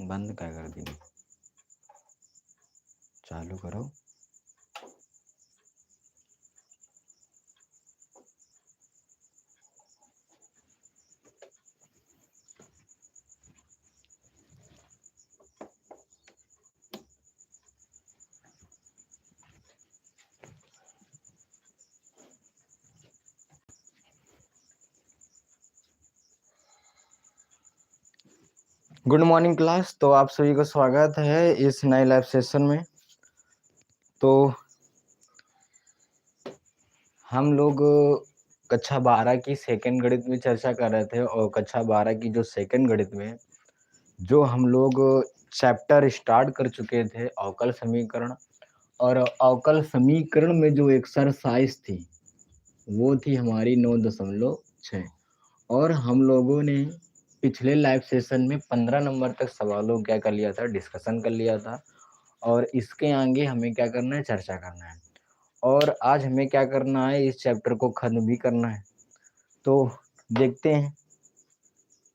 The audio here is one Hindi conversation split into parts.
बंद क्या कर दी? चालू करो। Good morning class. तो आप सभी का स्वागत है इस नए लाइव सेशन में। तो हम लोग कक्षा 12 की सेकंड गणित में चर्चा कर रहे थे और कक्षा 12 की जो सेकंड गणित में जो हम लोग चैप्टर स्टार्ट कर चुके थे अवकल समीकरण, और अवकल समीकरण में जो एक्सरसाइज थी वो थी हमारी 9.6, और हम लोगों ने पिछले लाइव सेशन में 15 नंबर तक सवालों क्या कर लिया था, डिस्कशन कर लिया था। और इसके आगे हमें क्या करना है, चर्चा करना है। और आज हमें क्या करना है, इस चैप्टर को खत्म भी करना है। तो देखते हैं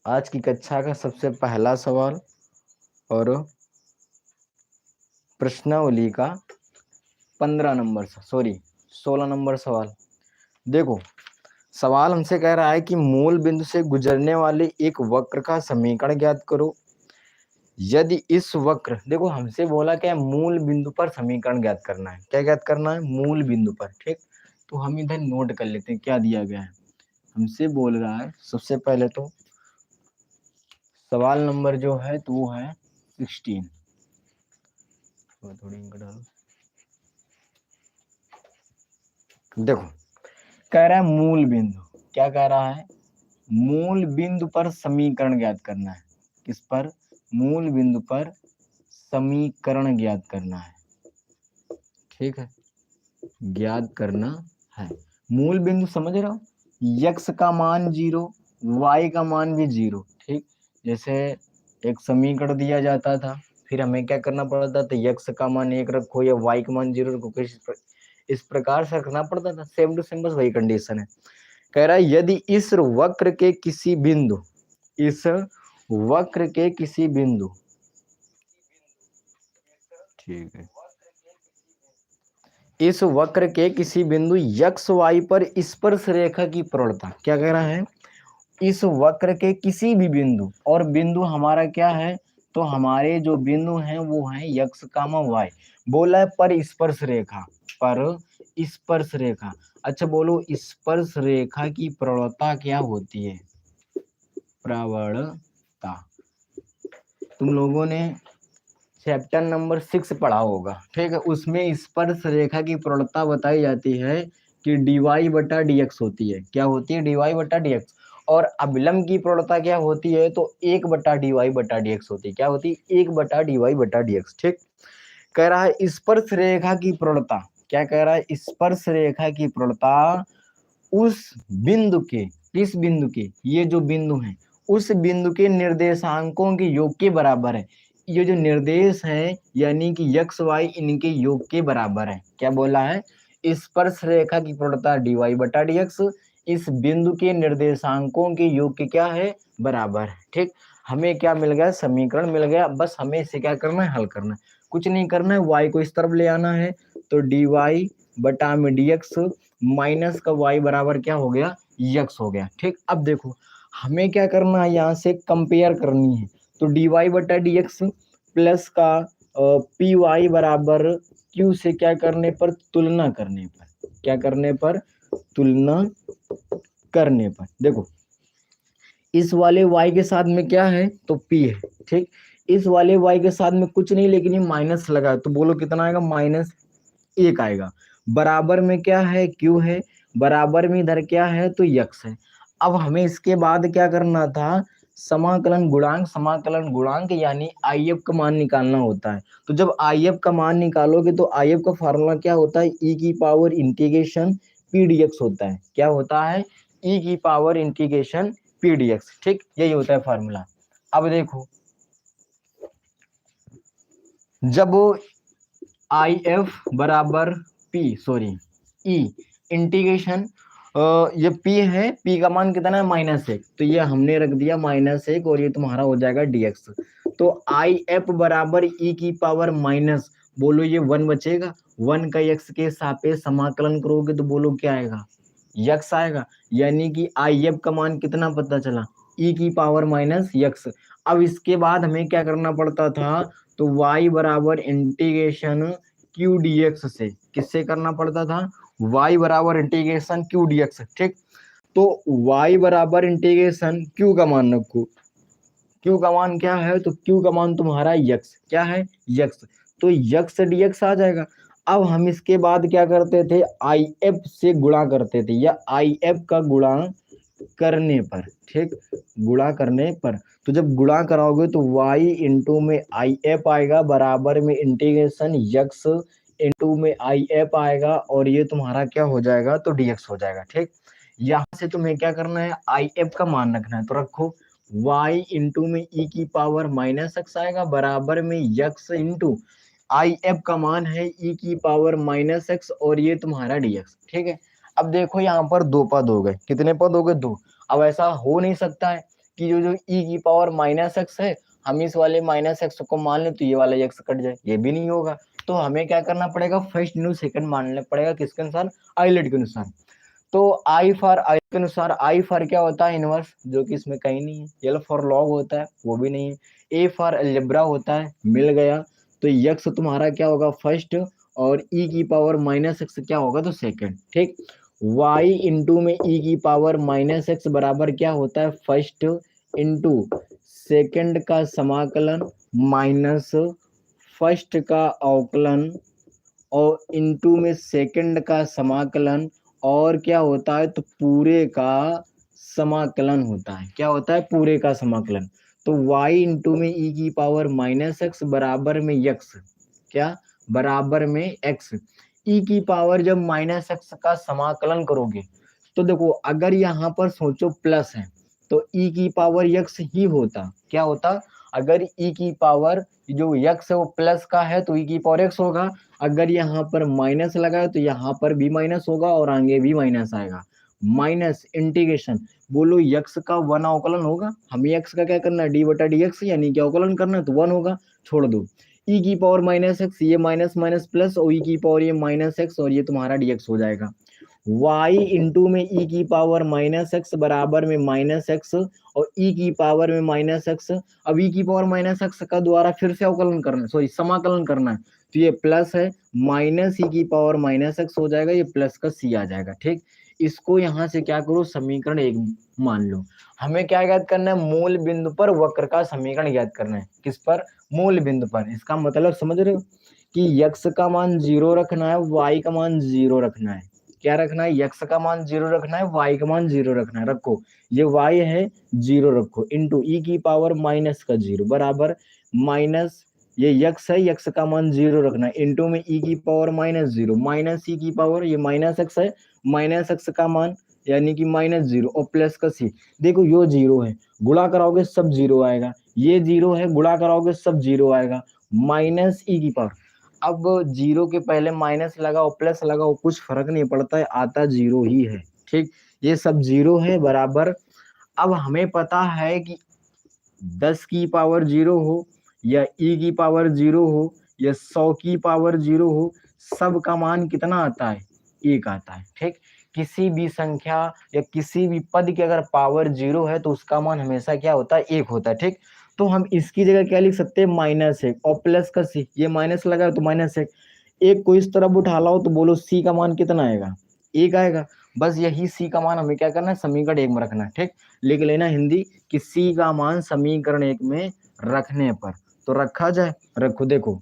आज की कक्षा का सबसे पहला सवाल और प्रश्नावली का 16 नंबर सवाल। देखो, सवाल हमसे कह रहा है कि मूल बिंदु से गुजरने वाले एक वक्र का समीकरण ज्ञात करो। यदि इस वक्र, देखो हमसे बोला क्या, मूल बिंदु पर समीकरण ज्ञात करना है। क्या ज्ञात करना है? मूल बिंदु पर। ठीक, तो हम इधर नोट कर लेते हैं क्या दिया गया है। हमसे बोल रहा है सबसे पहले तो सवाल नंबर जो है तो वो है 16। थोड़ी इंक डालो। देखो, कह रहा है मूल बिंदु। क्या कह रहा है? मूल बिंदु पर समीकरण ज्ञात करना है। किस पर? मूल बिंदु पर समीकरण ज्ञात करना है। ठीक है, ज्ञात करना है। मूल बिंदु समझ रहे हो? x का मान 0, y का मान भी 0। ठीक, जैसे एक समीकरण दिया जाता था, फिर हमें क्या करना पड़ता था, x का मान 1 रखो या y का मान 0 रखो, इस प्रकार से रखना पड़ता था। सेम टू सेम बस वही कंडीशन है। कह रहा है यदि इस वक्र के किसी बिंदु, इस वक्र के किसी बिंदु, ठीक है, इस वक्र के किसी बिंदु x y पर स्पर्श रेखा की प्रवणता। क्या कह रहा है? इस वक्र के किसी भी बिंदु, और बिंदु हमारा क्या है, तो हमारे जो बिंदु हैं वो हैं x, y। बोला है पर स्पर्श रेखा, पर स्पर्श रेखा। अच्छा बोलो, स्पर्श रेखा की प्रवणता क्या होती है? प्रवणता तुम लोगों ने चैप्टर नंबर 6 पढ़ा होगा। ठीक है, उसमें स्पर्श रेखा की प्रवणता बताई जाती है कि dy/dx होती है। क्या होती है? dy/dx। और अभिलंब की प्रवणता क्या होती है? तो 1/dy/dx होती है। क्या होती है? 1/dy/dx। ठीक, कह रहा है स्पर्श रेखा की प्रवणता। क्या कह रहा है? स्पर्श रेखा की प्रवणता उस बिंदु के, किस बिंदु के, ये जो बिंदु है उस बिंदु के निर्देशांकों के योग के बराबर है। ये जो निर्देश है यानी कि x y इनके योग के बराबर है। क्या बोला है? स्पर्श रेखा की प्रवणता dy/dx इस बिंदु के निर्देशांकों के योग के क्या है? बराबर है। ठीक, हमें क्या मिल गया? समीकरण मिल गया। बस हमें इसे क्या करना है? हल करना है। कुछ नहीं करना है, y को इस तरफ ले आना है, तो dy/dx माइनस का y बराबर क्या हो गया? x हो गया। ठीक, अब देखो हमें क्या करना है, यहाँ से कंपेयर करनी है। तो dy/dx प्लस का py बराबर q से क्या करने पर? तुलना करने पर। क्या करने पर? तुलना करने पर। देखो, इस वाले y के साथ में क्या है? तो p है। ठीक, इस वाले y के साथ में कुछ नहीं, लेकिन ये माइनस लगा, तो बोलो कितना आएगा? -1 आएगा। बराबर में क्या है? q है। बराबर में इधर क्या है? तो x है। अब हमें इसके बाद क्या करना था? समाकलन गुणांक यानी IF का मान निकालना होता है। तो जब IF का मान निकालोगे तो IF का फार्मूला क्या होता है? e की पावर इंटीग्रेशन pdx होता है। क्या होता है? e की पावर इंटीग्रेशन pdx। ठीक, यही होता है फार्मूला। अब देखो, जब IF बराबर e इंटीग्रेशन, ये p है, p का मान कितना है? -1। तो ये हमने रख दिया -1 और ये तुम्हारा हो जाएगा dx। तो आई एफ बराबर ई की पावर माइनस, बोलो ये 1 बचेगा, 1 का x के सापेक्ष समाकलन करोगे तो बोलो क्या आएगा, x आएगा। यानी कि आई एफ का मान कितना पता चला, ई की पावर माइनस x। अब इसके बाद हमें क्या करना पड़ता था, तो y बराबर इंटीग्रेशन क्यू डी एक्स से, किससे करना पड़ता था, y बराबर इंटीग्रेशन क्यू डी एक्स। ठीक, तो y बराबर इंटीग्रेशन q का मान रखो, q का मान क्या है, तो q का मान तुम्हारा x, क्या है x, तो x dx आ जाएगा। अब हम इसके बाद क्या करते थे, आई एफ से गुणा करते थे, या आई एफ का गुणा करने पर, ठीक, गुणा करने पर, तो जब गुणा कराओगे तो y इंटू में आई एफ आएगा बराबर में इंटीग्रेशन x इंटू में आई एफ आएगा, और ये तुम्हारा क्या हो जाएगा, तो dx हो जाएगा। ठीक, यहाँ से तुम्हें क्या करना है, आई एफ का मान रखना है, तो रखो y इंटू में e की पावर माइनस एक्स आएगा बराबर में x इंटू आई एफ का मान है e की पावर माइनस एक्स, और ये तुम्हारा dx। ठीक है, अब देखो यहाँ पर दो पद हो गए, कितने पद हो गए, दो। अब ऐसा हो नहीं सकता है कि जो e की पावर माइनस एक्स है, हम इस वाले माइनस एक्स को मान ले तो ये वाला x कट जाए, ये भी नहीं होगा। तो हमें क्या करना पड़ेगा, फर्स्ट न्यू सेकंड मानना पड़ेगा, किसके अनुसार, आइलेट के अनुसार। तो आई फॉर आई के अनुसार, आई फॉर क्या होता है, इनवर्स, जो कि इसमें कहीं नहीं है। एल फॉर लॉग होता है, वो भी नहीं है। ए फॉर अलजेब्रा होता है, मिल गया। तो यक्स तुम्हारा क्या होगा, फर्स्ट, और ई की पावर माइनस एक्स क्या होगा, तो सेकंड। ठीक, y इंटू में ई की पावर माइनस एक्स बराबर क्या होता है, फर्स्ट इंटू सेकंड का समाकलन माइनस फर्स्ट का अवकलन, और इंटू में सेकंड का समाकलन, और क्या होता है, तो पूरे का समाकलन होता है। क्या होता है, पूरे का समाकलन। तो y इंटू में e की पावर माइनस एक्स बराबर में x, क्या बराबर में x। e की पावर जब माइनस एक्स का समाकलन करोगे तो देखो, अगर यहाँ पर सोचो प्लस है तो e की पावर x ही होता, क्या होता, अगर e की पावर जो x है वो प्लस का है तो e की पावर x होगा। अगर यहाँ पर माइनस लगा है तो यहाँ पर भी माइनस होगा और आगे भी माइनस आएगा। माइनस इंटीग्रेशन, बोलो x का 1 अवकलन होगा, हमें x का क्या करना है, डी बटा डी एक्स, यानी कि अवकलन करना है तो 1 होगा, छोड़ दो। e की पावर माइनस एक्स, ये माइनस माइनस प्लस, और e की पावर ये माइनस एक्स, और ये तुम्हारा dx हो जाएगा। y इंटू में e की पावर माइनस एक्स बराबर में माइनस एक्स, और e की पावर में माइनस एक्स। अब e की पावर माइनस एक्स का द्वारा फिर से अवकलन करना है, सॉरी समाकलन करना है, तो ये प्लस है, माइनस e की पावर माइनस एक्स हो जाएगा, ये प्लस का c आ जाएगा। ठीक, इसको यहाँ से क्या करो, समीकरण 1 मान लो। हमें क्या ज्ञात करना है, मूल बिंदु पर वक्र का समीकरण ज्ञात करना है, किस पर, मूल बिंदु पर। इसका मतलब समझ रहे हो कि x का मान 0 रखना है, y का मान 0 रखना है। क्या रखना है, x का मान 0 रखना है, y का मान 0 रखना है। रखो, ये y है 0 रखो, इंटू e की पावर माइनस का 0 बराबर माइनस, ये x है, x का मान 0 रखना है, इंटू में e की पावर माइनस 0 माइनस e की पावर, ये माइनस x है, माइनस x का मान यानी कि माइनस 0, और प्लस का c। देखो यो 0 है, गुणा कराओगे सब 0 आएगा, ये 0 है, गुणा कराओगे सब 0 आएगा, माइनस e की पावर। अब 0 के पहले माइनस लगाओ प्लस लगाओ कुछ फर्क नहीं पड़ता है, आता 0 ही है। ठीक, ये सब 0 है बराबर। अब हमें पता है कि 10 की पावर 0 हो, या e की पावर 0 हो, या 100 की पावर 0 हो, सब का मान कितना आता है, 1 आता है। ठीक, किसी भी संख्या या किसी भी पद की अगर पावर 0 है तो उसका मान हमेशा क्या होता है, 1 होता है। ठीक, तो हम इसकी जगह क्या लिख सकते हैं, -1, और प्लस का c, ये माइनस लगा है तो -1, एक को इस तरफ उठा लाओ तो बोलो c का मान कितना आएगा, 1 आएगा। बस यही c का मान हमें क्या करना है, समीकरण 1 में रखना है। ठीक, लिख लेना हिंदी कि c का मान समीकरण 1 में रखने पर, तो रखा जाए। रखो, देखो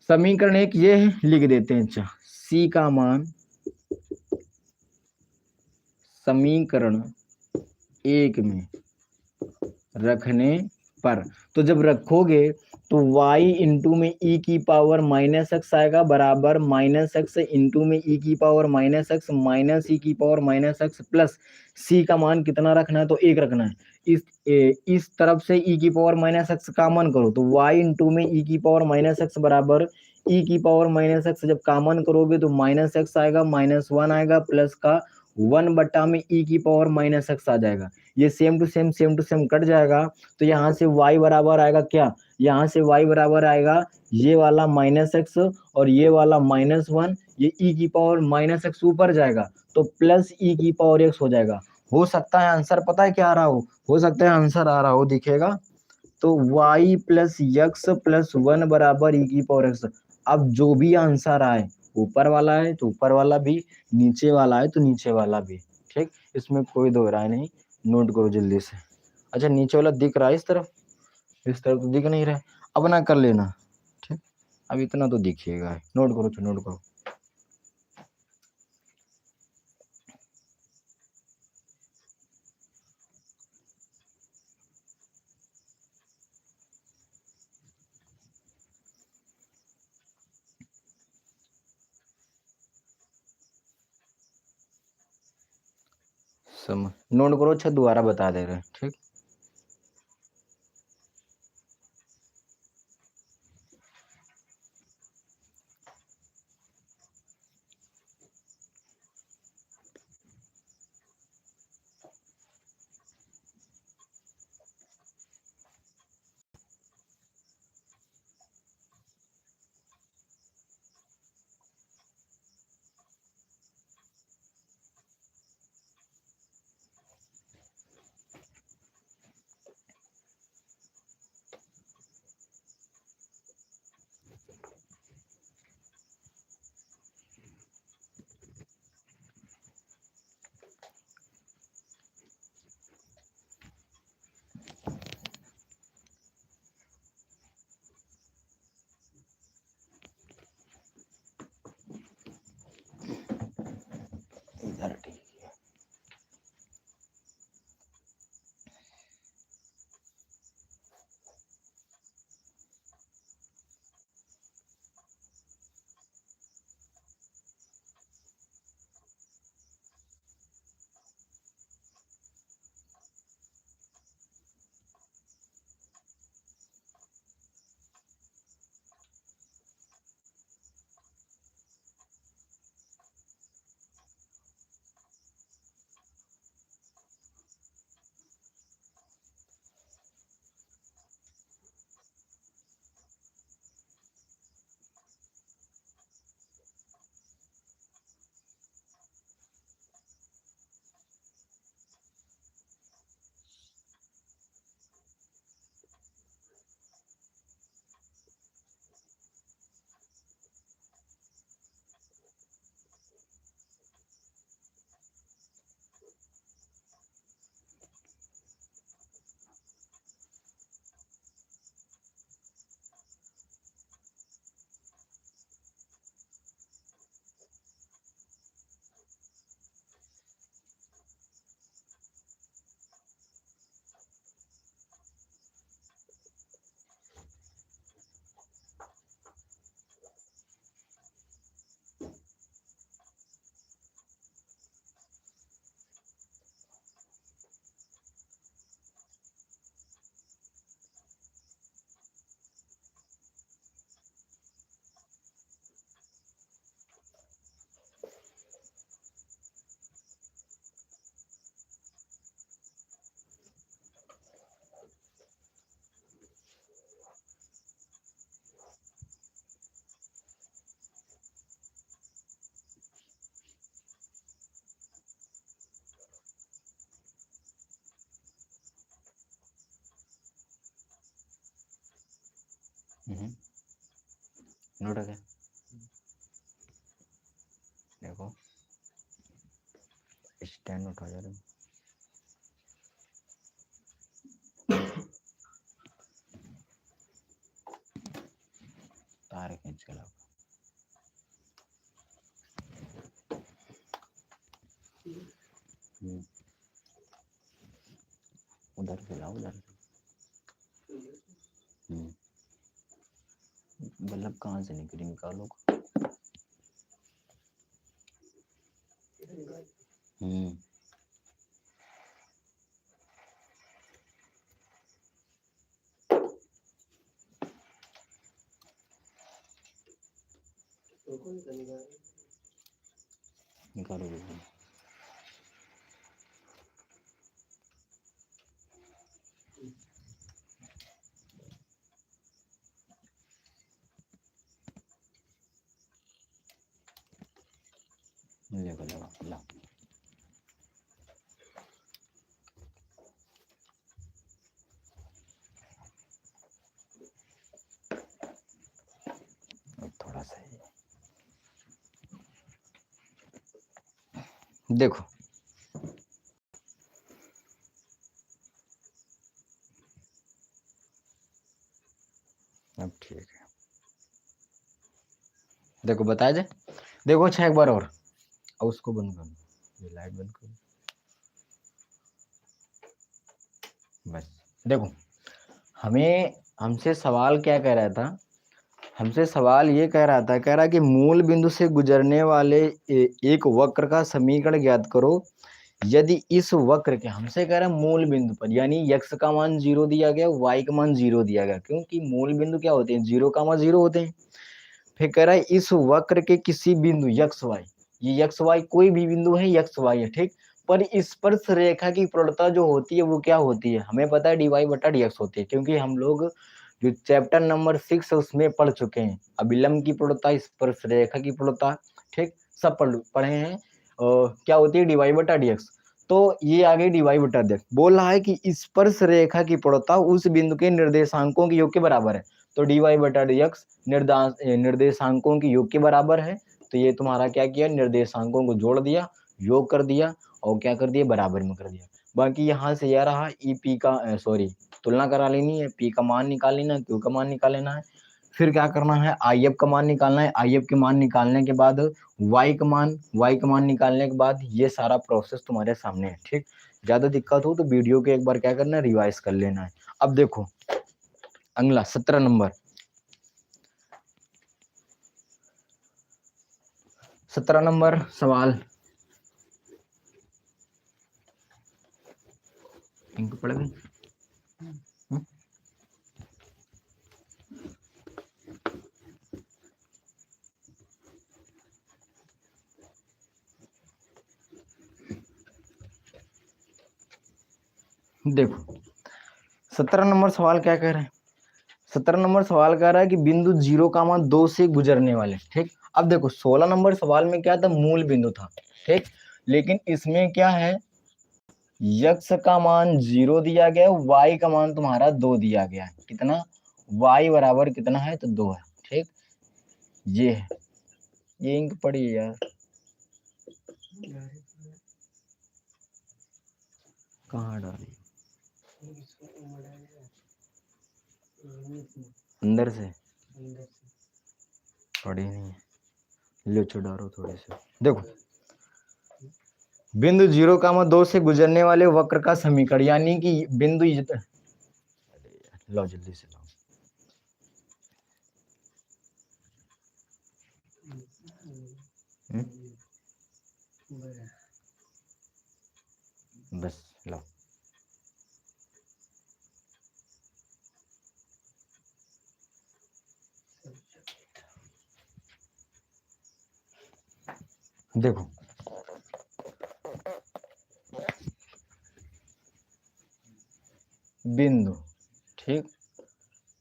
समीकरण 1 ये है, लिख देते हैं। अच्छा, c का मान समीकरण 1 में रखने पर, तो जब रखोगे तो y इंटू में e की पावर माइनस एक्स आएगा बराबर माइनस एक्स इंटू में e की power minus x minus e की power minus x, plus c का मान कितना रखना है, तो 1 रखना है। इस तरफ से e की पावर माइनस एक्स कॉमन करो तो y इंटू में e की पावर माइनस एक्स बराबर e की पावर माइनस एक्स, जब कॉमन करोगे तो माइनस एक्स आएगा, -1 आएगा, प्लस का 1 बटा में e की पावर माइनस एक्स आ जाएगा। ये सेम टू सेम कट जाएगा, तो यहाँ से y बराबर आएगा क्या, यहाँ से y बराबर आएगा ये वाला माइनस एक्स और ये वाला -1, ये e की पावर माइनस एक्स ऊपर जाएगा तो प्लस e की पावर x हो जाएगा। हो सकता है आंसर पता है क्या आ रहा हो सकता है आंसर आ रहा हो, दिखेगा तो y प्लस यक्स प्लस 1 बराबर e की पावर x। अब जो भी आंसर आए, ऊपर वाला है तो ऊपर वाला भी, नीचे वाला है तो नीचे वाला भी, ठीक, इसमें कोई दो राय नहीं, नोट करो जल्दी से। अच्छा नीचे वाला दिख रहा है इस तरफ तो दिख नहीं रहा है, अपना कर लेना, ठीक, अब इतना तो दिखिएगा, नोट करो तो नोट करो। समझ नोट करो, अच्छा दोबारा बता दे रहे हैं, ठीक। इधर ठीक है। नोट है देखो, स्टैंड उठा जा रहे, तार खींच के लाओ, उधर से लाओ, उधर से। बल्ब कहाँ से निकली, निकालो। निकालो। देखो अब ठीक है, देखो बताया जाए, देखो अच्छा एक बार और उसको बंद करो, ये लाइट बंद करो बस। देखो हमें हमसे सवाल क्या कह रहा था, हमसे सवाल ये कह रहा था, कह रहा कि मूल बिंदु से गुजरने वाले एक वक्र का समीकरण ज्ञात करो यदि इस वक्र के, हमसे कह रहा है मूल बिंदु पर, यानी x का मान 0 दिया गया, y का मान 0 दिया गया, क्योंकि मूल बिंदु क्या होते हैं, 0 का मान 0 होते हैं। फिर कह रहा है इस वक्र के किसी बिंदु x y, ये x y कोई भी बिंदु है, x y है, ठीक, पर स्पर्श रेखा की प्रवणता जो होती है वो क्या होती है, हमें पता है dy बटा dx होती है, क्योंकि हम लोग जो चैप्टर नंबर 6 है उसमें पढ़ चुके हैं, अभिलंब की प्रवणता, स्पर्श रेखा की प्रवणता, ठीक, सब पढ़े हैं। क्या होती है, dy बटा dx। तो ये आगे dy बटा dx बोल रहा है कि स्पर्श रेखा की प्रवणता उस बिंदु के निर्देशांकों के योग के बराबर है, तो dy बटा dx निर्देशांकों के योग के बराबर है। तो ये तुम्हारा क्या किया, निर्देशांकों को जोड़ दिया, योग कर दिया और क्या कर दिया, बराबर में कर दिया। बाकी यहाँ से यह रहा ई पी का सॉरी तुलना करा लेनी है, पी का मान निकाल लेना है, क्यू का मान निकाल लेना है, फिर क्या करना है, आई एफ का मान निकालना है, आई एफ के मान निकालने के बाद वाई का मान निकालने के बाद ये सारा प्रोसेस तुम्हारे सामने है, ठीक। ज्यादा दिक्कत हो तो वीडियो के एक बार क्या करना है, रिवाइज कर लेना है। अब देखो अगला 17 नंबर, 17 नंबर सवाल, इनको पढ़ गए। देखो 17 नंबर सवाल क्या कह रहे हैं, 17 नंबर सवाल कह रहा है कि बिंदु 0 का मान 2 से गुजरने वाले, ठीक। अब देखो 16 नंबर सवाल में क्या था, मूल बिंदु था, ठीक, लेकिन इसमें क्या है, x का मान 0 दिया गया, y का मान तुम्हारा 2 दिया गया है, कितना, y बराबर कितना है, तो 2 है, ठीक। ये है, ये इंक पड़ी है यार, कहाँ डाली, अंदर से पड़ी नहीं है, लो छुड़ारो थोड़े से। देखो बिंदु 0 का मान 2 से गुजरने वाले वक्र का समीकरण, यानी कि बिंदु लो जल्दी से लो, बस लो, देखो बिंदु, ठीक,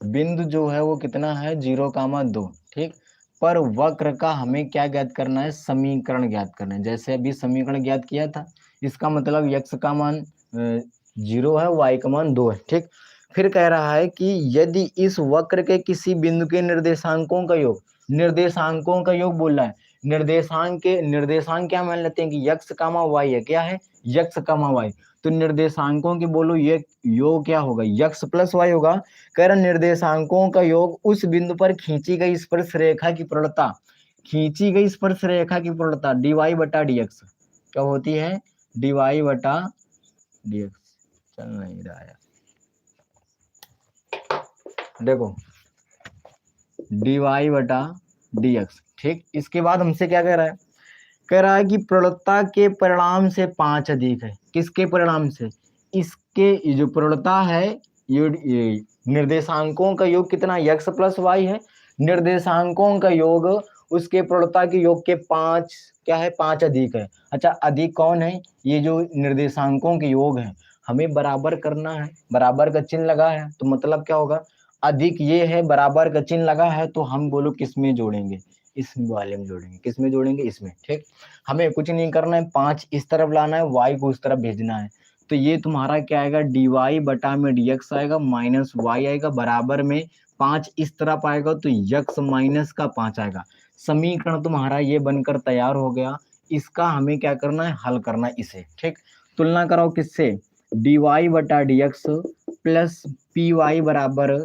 बिंदु जो है वो कितना है, 0 का मान 2, ठीक, पर वक्र का हमें क्या ज्ञात करना है, समीकरण ज्ञात करना है। जैसे अभी समीकरण ज्ञात किया था, इसका मतलब x का मान 0 है, y का मान 2 है, ठीक। फिर कह रहा है कि यदि इस वक्र के किसी बिंदु के निर्देशांकों का योग, निर्देशांकों का योग बोल रहा है, निर्देशांक क्या मान लेते हैं कि x कामा y है, क्या है, x कामा y, तो निर्देशांकों की बोलो ये योग क्या होगा, x प्लस y होगा। कह रहा निर्देशांकों का योग उस बिंदु पर खींची गई स्पर्श रेखा की प्रवणता, खींची गई स्पर्श रेखा की प्रवणता dy बटा dx क्या होती है, dy बटा dx, चल नहीं रहा है, देखो dy बटा dx, ठीक। इसके बाद हमसे क्या कह रहा है, कह रहा है कि प्रवणता के परिणाम से 5 अधिक है, किसके परिणाम से, इसके जो प्रवणता है, ये निर्देशांकों का योग कितना, x प्लस वाई है, निर्देशांकों का योग उसके प्रवणता के योग के 5 क्या है, 5 अधिक है। अच्छा अधिक कौन है, ये जो निर्देशांकों के योग है, हमें बराबर करना है, बराबर का चिन्ह लगा है, तो मतलब क्या होगा, अधिक ये है, बराबर का चिन्ह लगा है, तो हम बोलो किस में जोड़ेंगे, इस वाले में जोड़ेंगे, किस में जोड़ेंगे, इसमें, ठीक। हमें कुछ नहीं करना है, 5 इस तरफ लाना है, y को उस तरफ भेजना है, तो ये तुम्हारा क्या आएगा, dy बटा में dx आएगा, माइनस y आएगा, बराबर में 5 इस तरफ आएगा, तो x माइनस का 5 आएगा। समीकरण तुम्हारा ये बनकर तैयार हो गया, इसका हमें क्या करना है, हल करना है इसे। ठीक, तुलना कराओ किससे, dy बटा dx प्लस पी वाई बराबर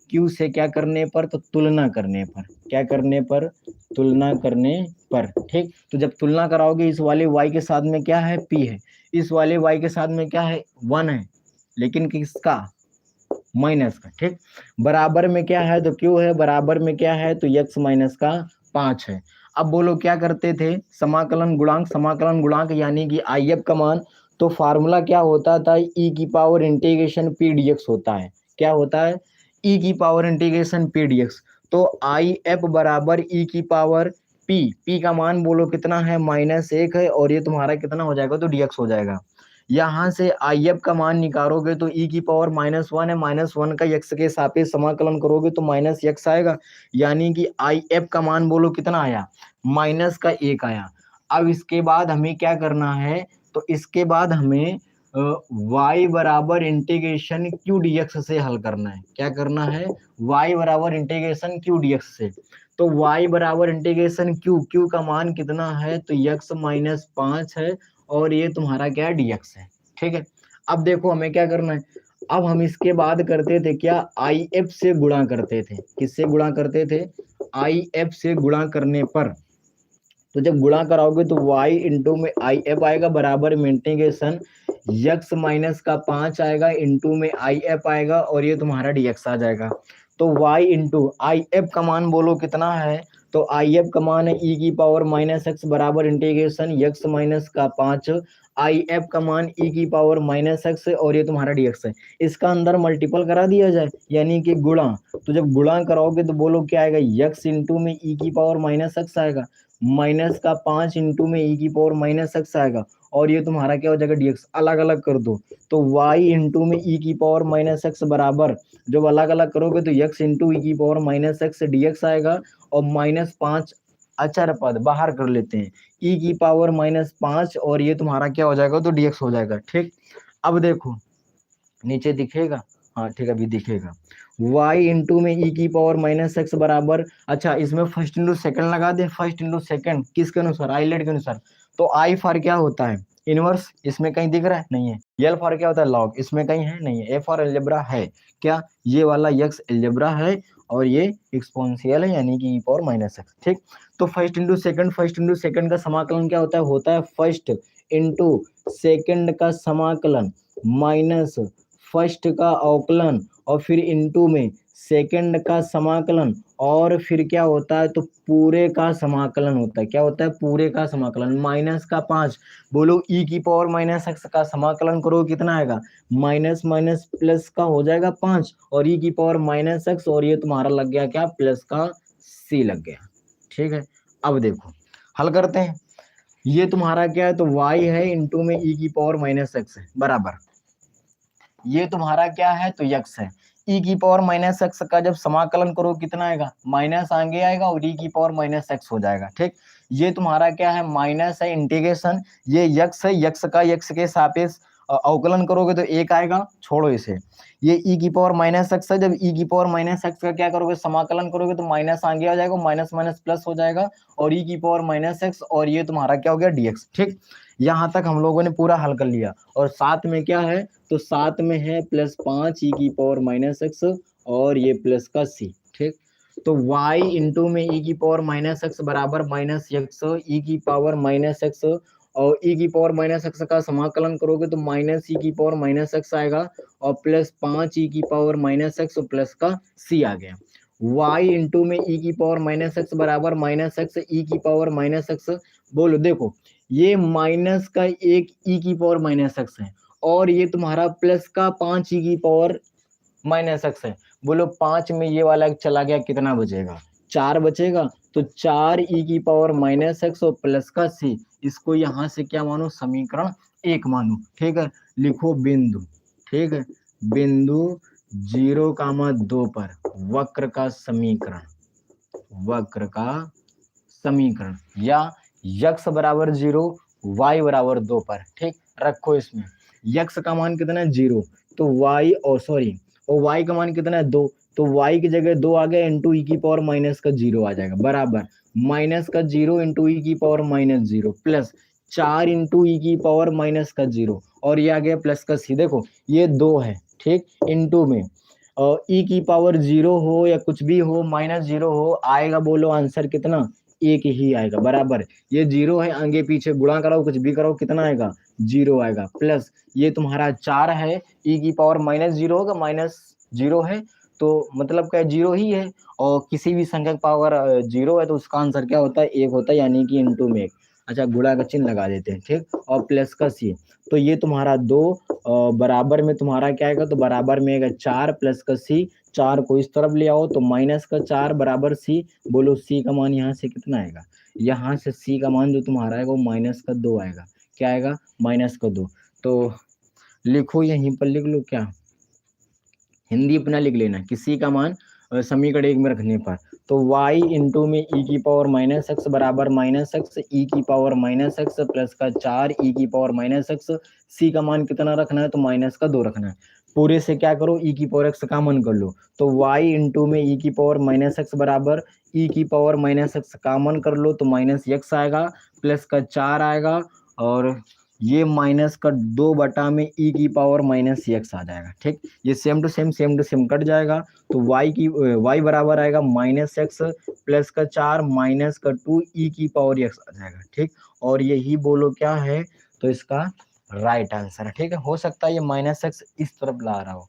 क्यू से क्या करने पर, तो तुलना करने पर, क्या करने पर, तुलना करने पर। ठीक, तो जब तुलना कराओगे इस वाले y के साथ में क्या है, p है, इस वाले y के साथ में क्या है, 1 है, लेकिन किसका, माइनस का। ठीक, बराबर में क्या है, तो क्यों है, बराबर में क्या है, तो x माइनस का 5 है। अब बोलो क्या करते थे, समाकलन गुणांक, समाकलन गुणांक यानी कि आई एफ का मान, तो फार्मूला क्या होता था, ई की पावर इंटीग्रेशन पी डीएक्स होता है। क्या होता है, ई की पावर इंटीग्रेशन पी डीएक्स। तो आई एफ बराबर ई की पावर पी का मान बोलो कितना है, -1 है, और ये तुम्हारा कितना हो जाएगा, तो डीएक्स हो जाएगा। यहाँ से आई एफ का मान निकालोगे तो ई की पावर -1 है, -1 का x के सापेक्ष समाकलन करोगे तो -x आएगा, यानी कि आई एफ का मान बोलो कितना आया, -1 आया। अब इसके बाद हमें क्या करना है, तो इसके बाद हमें y बराबर इंटीग्रेशन क्यू डीएक्स से हल करना है। क्या करना है, y बराबर इंटीग्रेशन क्यू डीएक्स से। तो y बराबर इंटीग्रेशन क्यू का मान कितना है, तो x -5 है, और ये तुम्हारा क्या है, dx है। ठीक है, अब देखो हमें क्या करना है, अब हम इसके बाद करते थे क्या, आई एफ से गुणा करते थे। किससे गुणा करते थे, आई एफ से गुणा करने पर, तो जब गुणा कराओगे तो y इंटू में आई एफ आएगा, बराबर में इंटीग्रेशन x माइनस का 5 आएगा, इंटू में आई एफ आएगा, और ये तुम्हारा dx आ जाएगा। तो y इंटू आई एफ का मान बोलो कितना है, तो आई एफ का मान है e की पावर -x बराबर इंटीग्रेशन x माइनस का 5, आई एफ का मान e की पावर -x है, और ये तुम्हारा dx है। इसका अंदर मल्टीपल करा दिया जाए, यानी कि गुणा, तो जब गुणा कराओगे तो बोलो क्या आएगा, x इंटू में e की पावर -x आएगा, माइनस का 5 इंटू में ई की पावर -x आएगा, और ये तुम्हारा क्या हो जाएगा, dx। अलग अलग कर दो तो y इंटू में ई की पावर -x बराबर, जब अलग अलग करोगे तो x इंटू ई की पावर -x dx आएगा, और -5 अचर पद बाहर कर लेते हैं, ई की पावर -5, और ये तुम्हारा क्या हो जाएगा, तो dx हो जाएगा। ठीक, अब देखो नीचे दिखेगा, हाँ ठीक है, अभी दिखेगा, y इंटू में ई की पावर -x बराबर, अच्छा इसमें फर्स्ट इंटू सेकंड लगा दे, फर्स्ट इंटू सेकंड किसके अनुसार, आइलेट के अनुसार। तो आई फॉर क्या होता है, इनवर्स, इसमें कहीं दिख रहा है, नहीं है। एल फॉर क्या होता है, लॉग, इसमें कहीं है, नहीं है। ए फॉर अलजेब्रा है, क्या ये वाला x अलजेब्रा है, और ये एक्सपोनेंशियल है, यानी कि ई पावर -x। ठीक, तो फर्स्ट इंटू सेकंड का समाकलन क्या होता है फर्स्ट इंटू सेकंड का समाकलन माइनस फर्स्ट का अवकलन, और फिर इंटू में सेकंड का समाकलन, और फिर क्या होता है, तो पूरे का समाकलन होता है। क्या होता है, पूरे का समाकलन, -5, बोलो e की पावर -x का समाकलन करो कितना आएगा, माइनस माइनस प्लस का हो जाएगा 5, और e की पावर -x, और ये तुम्हारा लग गया क्या, प्लस का c लग गया। ठीक है, अब देखो हल करते हैं, ये तुम्हारा क्या है, तो y है इंटू में e की पावर -x है, बराबर ये तुम्हारा क्या है, तो x है। e की पावर -x का जब समाकलन करो कितना आएगा, माइनस आगे आएगा, और e की पावर -x हो जाएगा। ठीक, ये तुम्हारा क्या है, माइनस है, इंटीग्रेशन, ये x है, x का x के सापेक्ष अवकलन करोगे तो 1 आएगा, छोड़ो इसे। ये e की पावर -x है, जब e की पावर -x का क्या करोगे, समाकलन करोगे तो माइनस आगे आ जाएगा, माइनस माइनस प्लस हो जाएगा, और e की पावर -x, और ये तुम्हारा क्या हो गया, dx। ठीक, यहाँ तक हम लोगों ने पूरा हल कर लिया, और साथ में क्या है, तो साथ में है +5 e की पावर -x, और ये प्लस का c। ठीक, तो y इंटू में e की पावर -x बराबर -x, e की पावर -x, और e की पावर -x का समाकलन करोगे तो -e की पावर -x आएगा, और +5 e की पावर -x, प्लस का c आ गया। y इंटू में e की पावर -x बराबर -x, e की पावर -x, बोलो देखो ये माइनस का 1 e की पावर -x है, और ये तुम्हारा प्लस का 5 e की पावर -x है। बोलो 5 में ये वाला चला गया, कितना बचेगा, 4 बचेगा, तो 4 e की पावर -x, और प्लस का c, इसको यहाँ से क्या मानो, समीकरण 1 मानो। ठीक है, लिखो बिंदु, ठीक है, बिंदु 0,2 पर वक्र का समीकरण, वक्र का समीकरण, या x बराबर 0, y बराबर 2 पर। ठीक, रखो इसमें x का मान कितना है, 0, तो y, और सॉरी, और y का मान कितना है, 2, तो y की जगह 2 आ गया इंटू ई की पावर माइनस का 0 आ जाएगा, बराबर माइनस का 0 इंटू ई की पावर माइनस 0 प्लस 4 इंटू ई की पावर माइनस का 0 और ये आ गया प्लस का सी। देखो ये 2 है, ठीक, इंटू में और ई की पावर 0 हो या कुछ भी हो, माइनस 0 हो, आएगा बोलो आंसर कितना, एक ही आएगा, बराबर ये 0 है, आगे पीछे गुणा कराओ कुछ भी कराओ कितना आएगा, 0 आएगा, प्लस ये तुम्हारा 4 है, ई की पावर माइनस 0 होगा, माइनस 0 है तो मतलब क्या 0 ही है, और किसी भी संख्या का पावर 0 है तो उसका आंसर क्या होता है, 1 होता है, यानी कि इंटू में 1। अच्छा गुणा का चिन्ह लगा देते हैं, ठीक, और प्लस का सी। तो ये तुम्हारा 2 बराबर में तुम्हारा क्या आएगा, तो बराबर में आएगा 4 प्लस का सी, 4 को इस तरफ ले आओ तो माइनस का 4 बराबर सी। बोलो सी का मान यहाँ से कितना आएगा, यहाँ से सी का मान जो तुम्हारा आएगा वो माइनस का 2 आएगा, क्या आएगा, माइनस का 2। तो लिखो यहीं पर लिख लो, क्या हिंदी अपना लिख लेना, किसी का मान समीकरण एक में रखने पर। तो y इंटू में ई की पावर माइनस एक्स बराबर माइनस एक्स ई की पावर माइनस एक्स प्लस का 4 ई की पावर माइनस एक्स। सी का मान कितना रखना है, तो माइनस का 2 रखना है। पूरे से क्या करो, ई की पावर एक्स कॉमन कर लो, तो y इंटू में ई की पावर माइनस एक्स बराबर ई की पावर माइनस एक्स कॉमन कर लो तो माइनस एक्स आएगा, प्लस का 4 आएगा, और ये माइनस का 2 में ई की पावर माइनस एक्स आ जाएगा, ठीक, ये सेम टू सेम कट जाएगा। तो y बराबर आएगा माइनस एक्स प्लस का 4 माइनस का 2 ई की पावर एक्स आ जाएगा, ठीक, और यही बोलो क्या है, तो इसका राइट आंसर है, ठीक है। हो सकता है ये माइनस एक्स इस तरफ ला रहा हो,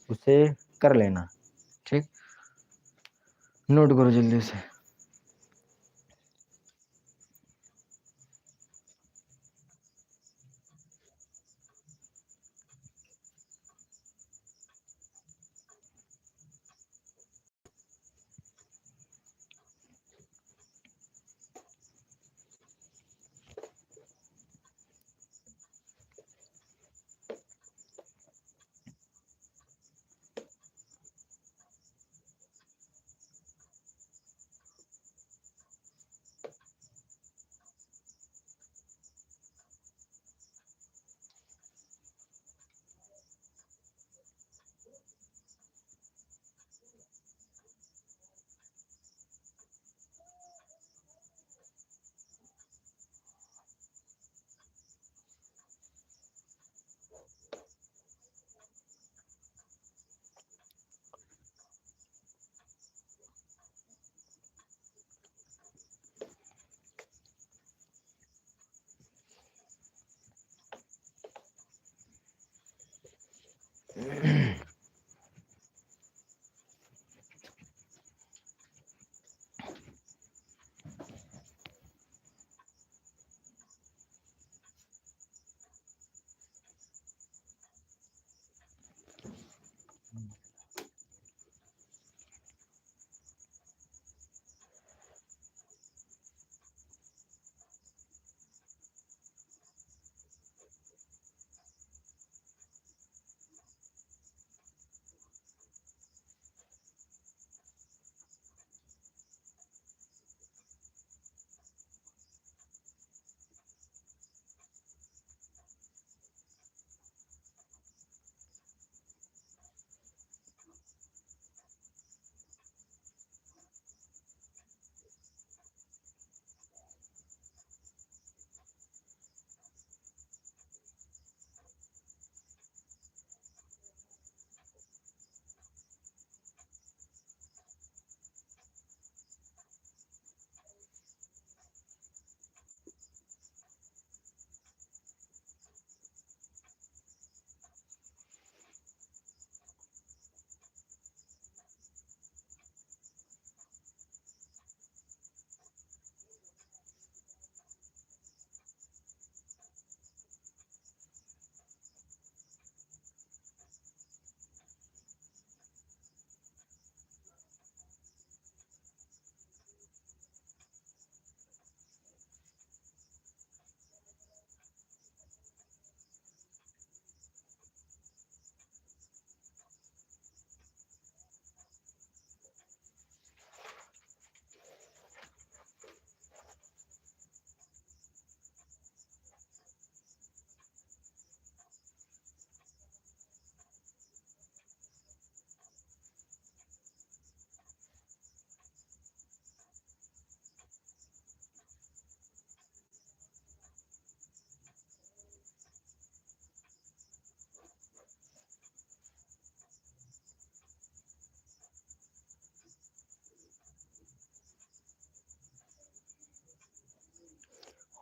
उसे कर लेना, ठीक, नोट करो जल्दी से।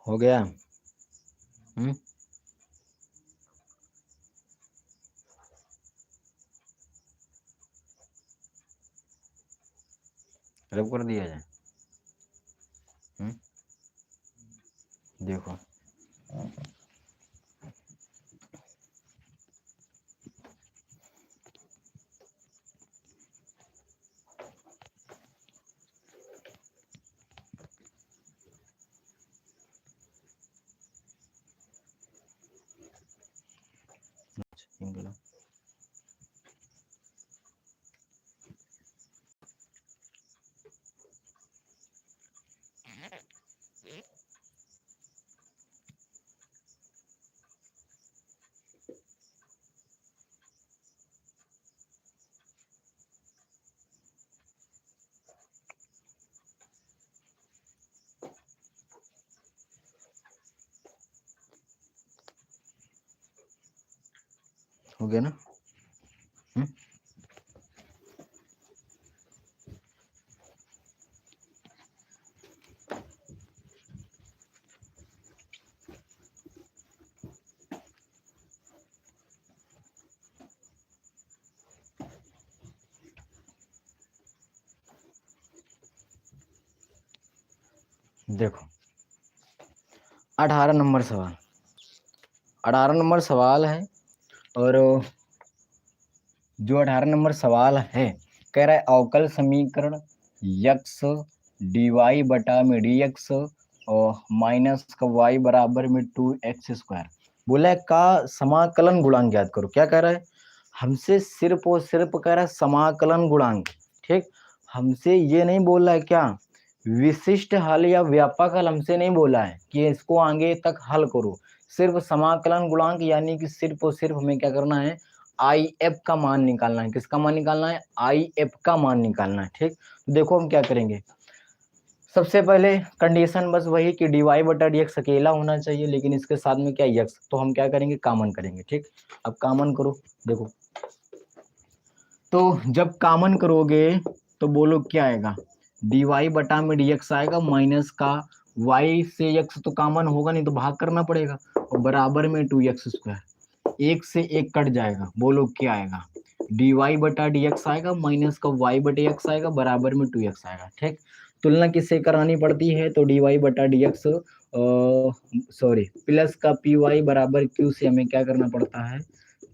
हो गया। रब कर दिया जाए। देखो हो गया ना। देखो 18 नंबर सवाल, 18 नंबर सवाल है। और जो 18 नंबर सवाल है कह रहा है अवकल समीकरण यक्स डी वाई बटा में डी एक्स और माइनस का वाई बराबर में 2x²। बोला है का समाकलन गुणांक ज्ञात करो। क्या कह रहा है हमसे, सिर्फ और सिर्फ कह रहा है समाकलन गुणांक। ठीक, हमसे ये नहीं बोला है क्या विशिष्ट हल या व्यापक हल, हमसे नहीं बोला है कि इसको आगे तक हल करो। सिर्फ समाकलन गुणांक यानी कि सिर्फ और सिर्फ हमें क्या करना है आई एफ का मान निकालना है। किसका मान निकालना है आई एफ का मान निकालना है। ठीक, तो देखो हम क्या करेंगे। सबसे पहले कंडीशन बस वही कि डी वाई बटा डी एक्स अकेला होना चाहिए, लेकिन इसके साथ में क्या यक्स, तो हम क्या करेंगे कॉमन करेंगे। ठीक, अब कॉमन करो। देखो तो जब कॉमन करोगे तो बोलो क्या आएगा डी वाई बटा में डी एक्स आएगा माइनस का वाई से एक्स तो कॉमन होगा नहीं तो भाग करना पड़ेगा और बराबर में 2x²। एक से एक कट जाएगा, बोलो क्या आएगा डी वाई बटा डी एक्स आएगा माइनस का वाई बटे एक्स आएगा बराबर में 2x आएगा। ठीक, तुलना किससे करानी पड़ती है तो डी वाई बटा डी एक्स सॉरी प्लस का पी वाई बराबर क्यू से हमें क्या करना पड़ता है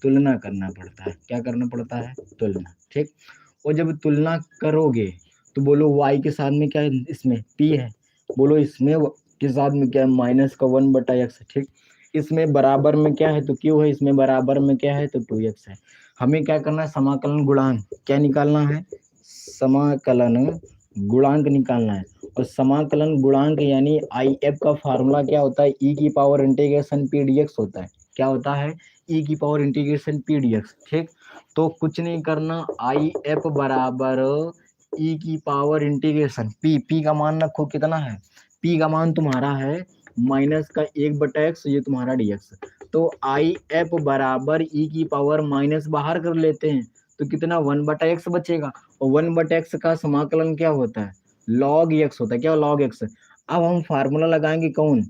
तुलना करना पड़ता है। क्या करना पड़ता है तुलना। ठीक, और जब तुलना करोगे तो बोलो y के साथ में क्या है इसमें p है, बोलो इसमें के साथ में क्या है माइनस का 1/x। ठीक, इसमें बराबर में क्या है तो q है, इसमें बराबर में क्या है तो 2x है। हमें क्या करना है समाकलन गुणांक क्या निकालना है, समाकलन गुणांक निकालना है। और समाकलन गुणांक यानी आई एफ का फार्मूला क्या होता है ई की power integration P d x होता है। क्या होता है ई की power integration P d x. ठीक, तो कुछ नहीं करना आई एफ बराबर ई की पावर इंटीग्रेशन पी का मान रखो कितना है, पी का मान तुम्हारा है माइनस का 1/x, ये तुम्हारा dx। तो आई एफ बराबर ई की पावर माइनस बाहर कर लेते हैं तो कितना 1/x बचेगा। और 1/x का समाकलन क्या होता है log x होता है। क्या log x। अब हम फार्मूला लगाएंगे कौन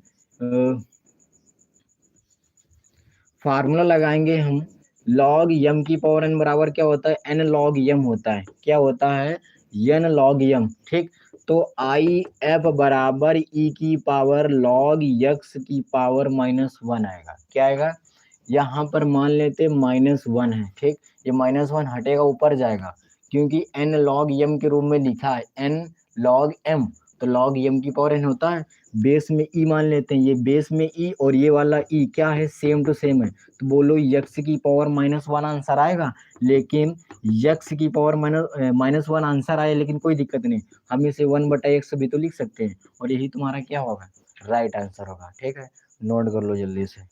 फार्मूला लगाएंगे हम log m की पावर n बराबर क्या होता है n log m होता है। क्या होता है n log m। ठीक, तो आई एफ बराबर ई की पावर log x की पावर -1 आएगा। क्या आएगा यहाँ पर मान लेते -1 है। ठीक, ये -1 हटेगा ऊपर जाएगा क्योंकि n log m के रूप में लिखा है n log m, तो log m की पावर n होता है। बेस में ई मान लेते हैं, ये बेस में ई और ये वाला ई क्या है सेम टू सेम है। तो बोलो यक्स की पावर -1 आंसर आएगा, लेकिन यक्स की पावर -1 आंसर आए लेकिन कोई दिक्कत नहीं, हम इसे 1/x भी तो लिख सकते हैं और यही तुम्हारा क्या होगा राइट आंसर होगा। ठीक है, नोट कर लो जल्दी से।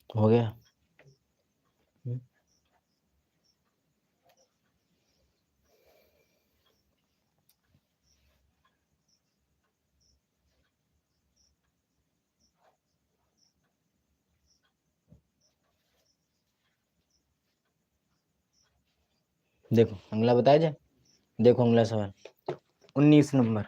हो गया। देखो अगला बताया जाए। देखो अगला सवाल 19 नंबर।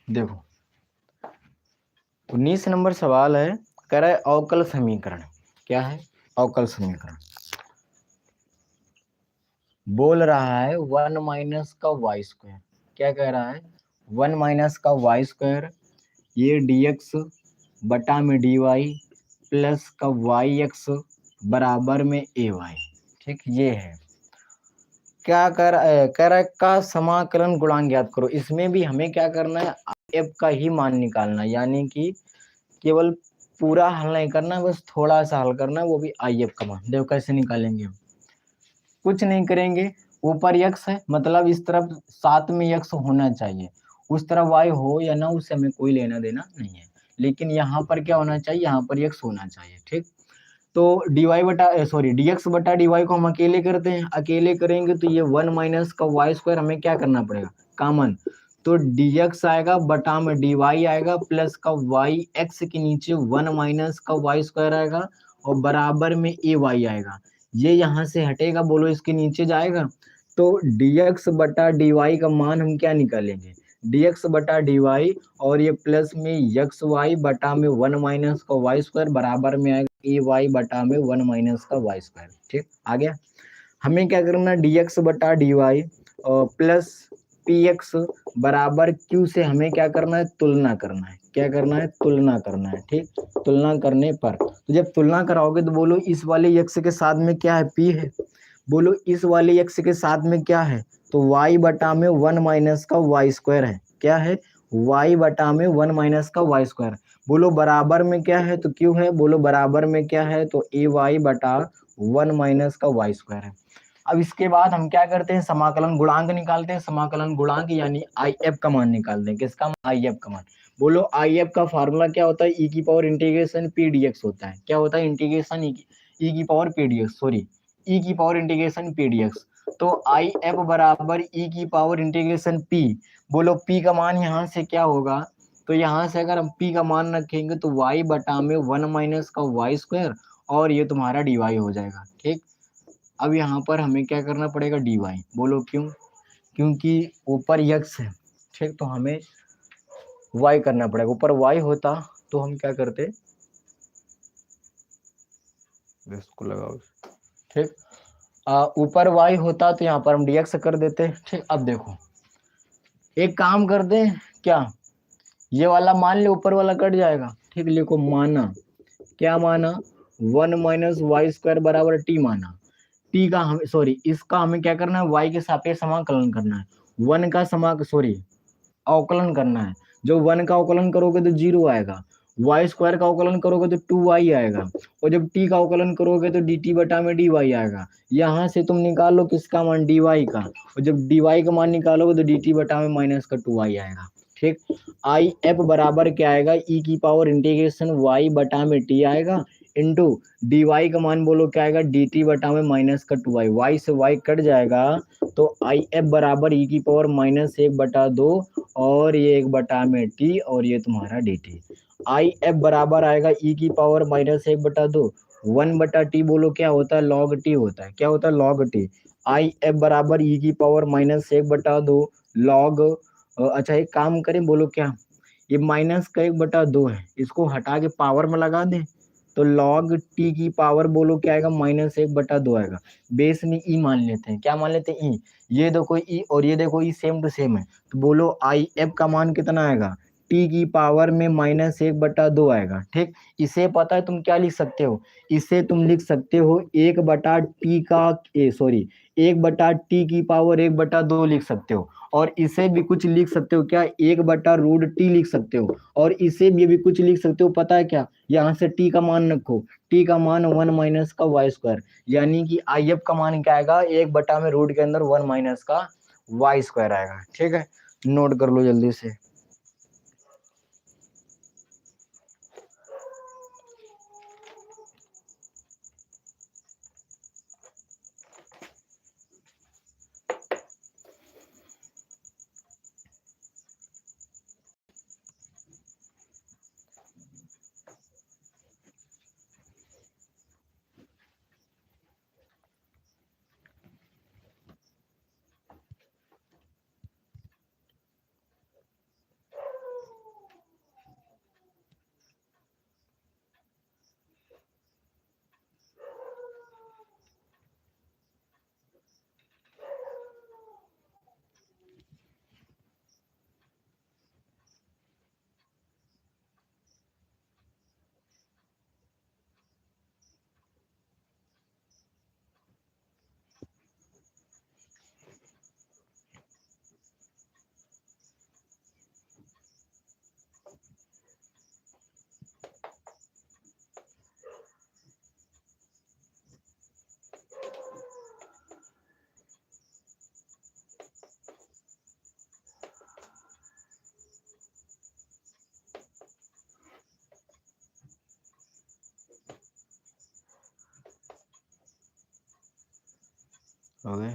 देखो 19 नंबर सवाल है, कह रहा है अवकल समीकरण। क्या है? अवकल समीकरण बोल रहा है 1 माइनस का वाई स्क्वायर। क्या कह रहा है? 1 माइनस का वाई स्क्वायर, ये dx बटा में dy प्लस का वाई एक्स बराबर में ए वाई। ठीक, ये है। क्या कह रहा है का समाकलन गुणांक ज्ञात करो। इसमें भी हमें क्या करना है? एफ का ही मान निकालना है, यानी कि केवल पूरा हल नहीं करना, बस थोड़ा सा हल करना है, वो भी आई एफ का मान। देखो कैसे निकालेंगे हम। कुछ नहीं करेंगे, ऊपर यक्स है, मतलब इस तरफ साथ में यक्स होना चाहिए, उस तरफ वाई हो या ना उससे हमें कोई लेना देना नहीं है, लेकिन यहाँ पर क्या होना चाहिए? यहाँ पर यक्स होना चाहिए। ठीक, तो dy बटा सॉरी dx बटा dy को हम अकेले करते हैं, अकेले करेंगे तो ये 1 माइनस का वाई स्क्वायर हमें क्या करना पड़ेगा? कॉमन। तो dx आएगा बटा में dy आएगा प्लस का वाई एक्स के नीचे 1 माइनस का वाई स्क्वायर आएगा और बराबर में ए वाई आएगा। ये यहाँ से हटेगा, बोलो इसके नीचे जाएगा। तो dx बटा dy का मान हम क्या निकालेंगे? dx बटा dy और ये प्लस में यक्स वाई बटा में 1 माइनस का वाई स्क्वायर बराबर में आएगा ए वाई बटा में 1 माइनस का वाई स्क्वायर। ठीक, आ गया। हमें क्या करना? dx बटा dy और प्लस पी एक्स बराबर क्यू से हमें क्या करना है? तुलना करना है। क्या करना है? तुलना करना है। ठीक, तुलना करने पर तो जब तुलना कराओगे तो बोलो इस वाले यक्स के साथ में क्या है? पी है। बोलो इस वाले यक्स के साथ में क्या है? तो y बटा में 1 माइनस का वाई स्क्वायर है। क्या है? y बटा में 1 माइनस का वाई स्क्वायर। बोलो बराबर में क्या है? तो क्यों है। बोलो बराबर में क्या है? तो ए वाई बटा 1 माइनस का वाई स्क्वायर है। अब इसके बाद हम क्या करते हैं? समाकलन गुणांक निकालते हैं। समाकलन गुणांक यानी आई एफ का मान निकालते हैं। किसका? आई एफ का मान। बोलो आई एफ का फार्मूला क्या होता है? ई की power integration P d x होता है। क्या होता है? इंटीग्रेशन ई की power P d x, sorry e की power integration P d x. तो आई एफ बराबर ई की पावर इंटीग्रेशन पी। बोलो पी का मान यहाँ से क्या होगा? तो यहाँ से अगर हम पी का मान रखेंगे तो y बटा में 1 माइनस का वाई स्क्वायर और ये तुम्हारा dy हो जाएगा। ठीक, अब यहाँ पर हमें क्या करना पड़ेगा? dy। बोलो क्यों? क्योंकि ऊपर x है। ठीक, तो हमें y करना पड़ेगा। ऊपर y होता तो हम क्या करते? इसको लगाओ। ठीक, ऊपर y होता तो यहाँ पर हम dx कर देते। ठीक, अब देखो एक काम कर दे, क्या ये वाला मान ले, ऊपर वाला कट जाएगा। ठीक, लिखो माना। क्या माना? 1 माइनस वाई स्क्वायर बराबर टी माना। टी का हम सॉरी इसका हमें क्या करना है? वाई के सापेक्ष समाकलन करना है। 1 का अवकलन करना है। जो 1 का अवकलन करोगे तो 0 आएगा, वाई स्क्वायर का अवकलन करोगे तो 2y आएगा, और जब t का अवकलन करोगे तो dt बटा में dy आएगा। यहाँ से तुम निकालो किसका मान? dy का, और जब dy का मान निकालोगे तो dt बटा में माइनस का 2y आएगा। ठीक, आई एफ बराबर क्या आएगा? ई की पावर इंटीग्रेशन y बटा में t आएगा इंटू डी वाई का मान बोलो क्या आएगा? डी टी बटा में माइनस का 2y, y से y कट जाएगा तो आई एफ बराबर ई की पावर -1/2 और ये 1 में t और ये तुम्हारा डी टी। आई एफ बराबर आएगा ई की पावर -1/2 1/t। बोलो क्या होता है? log t होता है। क्या होता है? log t। आई एफ बराबर ई की पावर -1/2 log अच्छा एक काम करें, बोलो क्या? ये माइनस का 1/2 है, इसको हटा के पावर में लगा दें तो log t की पावर बोलो क्या आएगा? -1/2 आएगा। बेस में ई मान लेते हैं। क्या मान लेते हैं? ई। ये देखो ई और ये देखो ई सेम टू सेम है, तो बोलो आई एफ का मान कितना आएगा? टी की पावर में -1/2 आएगा। ठीक, इसे पता है तुम क्या लिख सकते हो, इसे तुम लिख सकते हो 1/टी की पावर 1/2 लिख सकते हो। और इसे भी कुछ लिख सकते हो क्या, 1/√t लिख सकते हो। और इसे भी कुछ लिख सकते हो, पता है क्या, यहाँ से टी का मान रखो, टी का मान 1 माइनस का वाई स्क्वायर, यानी कि आई एफ का मान क्या आएगा, 1 में रूट के अंदर 1 माइनस का वाई स्क्वायर आएगा। ठीक है, नोट कर लो जल्दी से। ओके,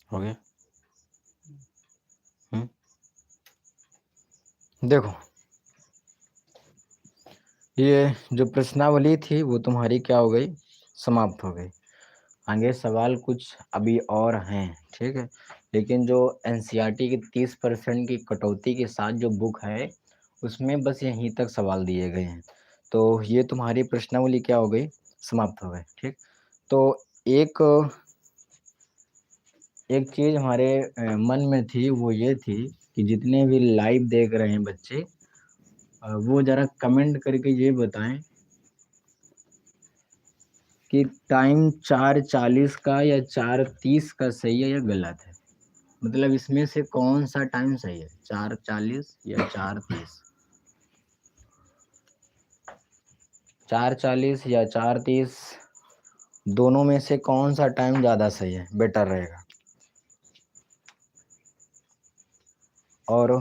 हो गया। देखो, ये जो प्रश्नावली थी वो तुम्हारी क्या हो गई, समाप्त हो गई। आगे सवाल कुछ अभी और हैं, ठीक है, लेकिन जो एनसीईआरटी की 30% की कटौती के साथ जो बुक है उसमें बस यहीं तक सवाल दिए गए हैं। तो ये तुम्हारी प्रश्नावली क्या हो गई, समाप्त हो गई। ठीक, तो एक एक चीज़ हमारे मन में थी, वो ये थी कि जितने भी लाइव देख रहे हैं बच्चे, वो ज़रा कमेंट करके ये बताएं कि टाइम 4:40 का या 4:30 का सही है या गलत है। मतलब इसमें से कौन सा टाइम सही है, 4:40 या 4:30, 4:40 या 4:30, दोनों में से कौन सा टाइम ज़्यादा सही है, बेटर रहेगा। और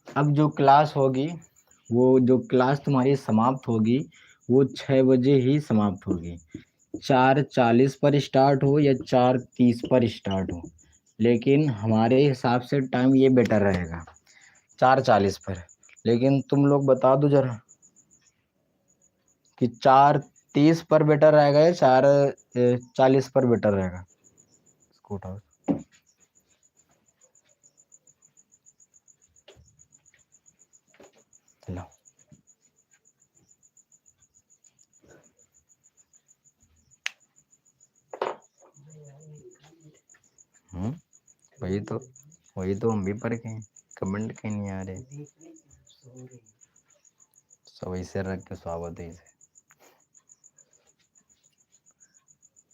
अब जो क्लास होगी, वो जो क्लास तुम्हारी समाप्त होगी वो 6 बजे ही समाप्त होगी। 4:40 पर स्टार्ट हो या 4:30 पर स्टार्ट हो, लेकिन हमारे हिसाब से टाइम ये बेटर रहेगा 4:40 पर। लेकिन तुम लोग बता दो जरा कि 4:30 पर बेटर रहेगा या 4:40 पर बेटर रहेगा। इसको उठाओ। लो, वही तो हम भी पढ़ के हैं, कमेंट के नहीं आ रहे, सब ऐसे रख के स्वागत है इसे।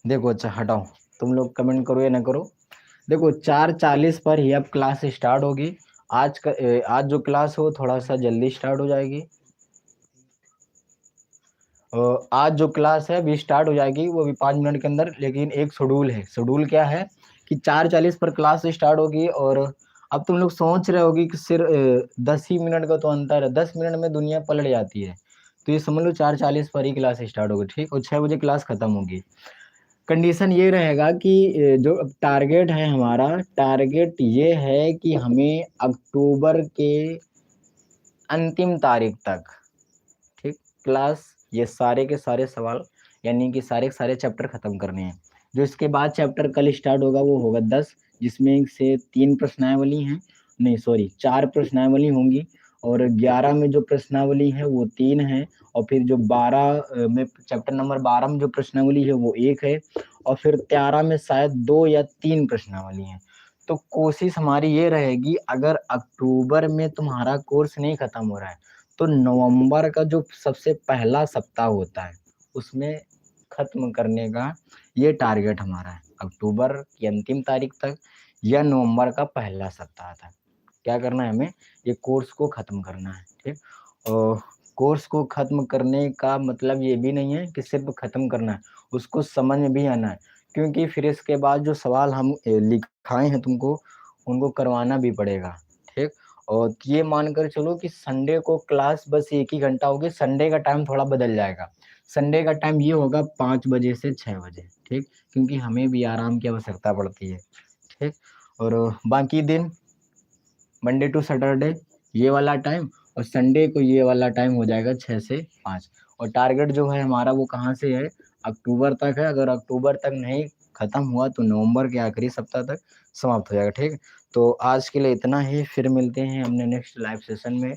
देखो, अच्छा हटाओ, तुम लोग कमेंट करो या ना करो। देखो, 4:40 पर ही अब क्लास स्टार्ट होगी आज जो क्लास है वो थोड़ा सा जल्दी स्टार्ट हो जाएगी। आज जो क्लास है अभी स्टार्ट हो जाएगी, वो भी 5 मिनट के अंदर, लेकिन एक शेड्यूल है। शेड्यूल क्या है कि 4:40 पर क्लास स्टार्ट होगी। और अब तुम लोग सोच रहे होगी कि सिर्फ 10 ही मिनट का तो अंतर है, 10 मिनट में दुनिया पलट जाती है। तो ये समझ लो 4:40 पर ही क्लास स्टार्ट होगी, ठीक, और 6 बजे क्लास खत्म होगी। कंडीशन ये रहेगा कि जो टारगेट है हमारा, टारगेट ये है कि हमें अक्टूबर के अंतिम तारीख तक, ठीक, क्लास ये सारे के सारे सवाल यानी कि सारे के सारे चैप्टर खत्म करने हैं। जो इसके बाद चैप्टर कल स्टार्ट होगा वो होगा 10, जिसमें से 3 प्रश्नावली हैं, नहीं सॉरी 4 प्रश्नावली होंगी। और 11 में जो प्रश्नावली है वो 3 है। और फिर जो 12 में चैप्टर नंबर 12 में जो प्रश्नावली है वो 1 है। और फिर 13 में शायद 2 या 3 प्रश्नावली हैं। तो कोशिश हमारी ये रहेगी, अगर अक्टूबर में तुम्हारा कोर्स नहीं खत्म हो रहा है तो नवंबर का जो सबसे पहला सप्ताह होता है उसमें खत्म करने का ये टारगेट हमारा है। अक्टूबर की अंतिम तारीख तक या नवंबर का पहला सप्ताह तक क्या करना है, हमें ये कोर्स को खत्म करना है, ठीक। और कोर्स को खत्म करने का मतलब ये भी नहीं है कि सिर्फ खत्म करना है, उसको समझ में भी आना है। क्योंकि फिर इसके बाद जो सवाल हम लिखाए हैं तुमको, उनको करवाना भी पड़ेगा, ठीक। और ये मानकर चलो कि संडे को क्लास बस 1 ही घंटा होगी, संडे का टाइम थोड़ा बदल जाएगा। संडे का टाइम ये होगा 5 बजे से 6 बजे, ठीक, क्योंकि हमें भी आराम की आवश्यकता पड़ती है, ठीक। और बाकी दिन मंडे टू सैटरडे ये वाला टाइम, और संडे को ये वाला टाइम हो जाएगा 6 से 5। और टारगेट जो है हमारा वो कहाँ से है, अक्टूबर तक है। अगर अक्टूबर तक नहीं खत्म हुआ तो नवंबर के आखिरी सप्ताह तक समाप्त हो जाएगा, ठीक। तो आज के लिए इतना ही, फिर मिलते हैं हमने नेक्स्ट लाइव सेशन में।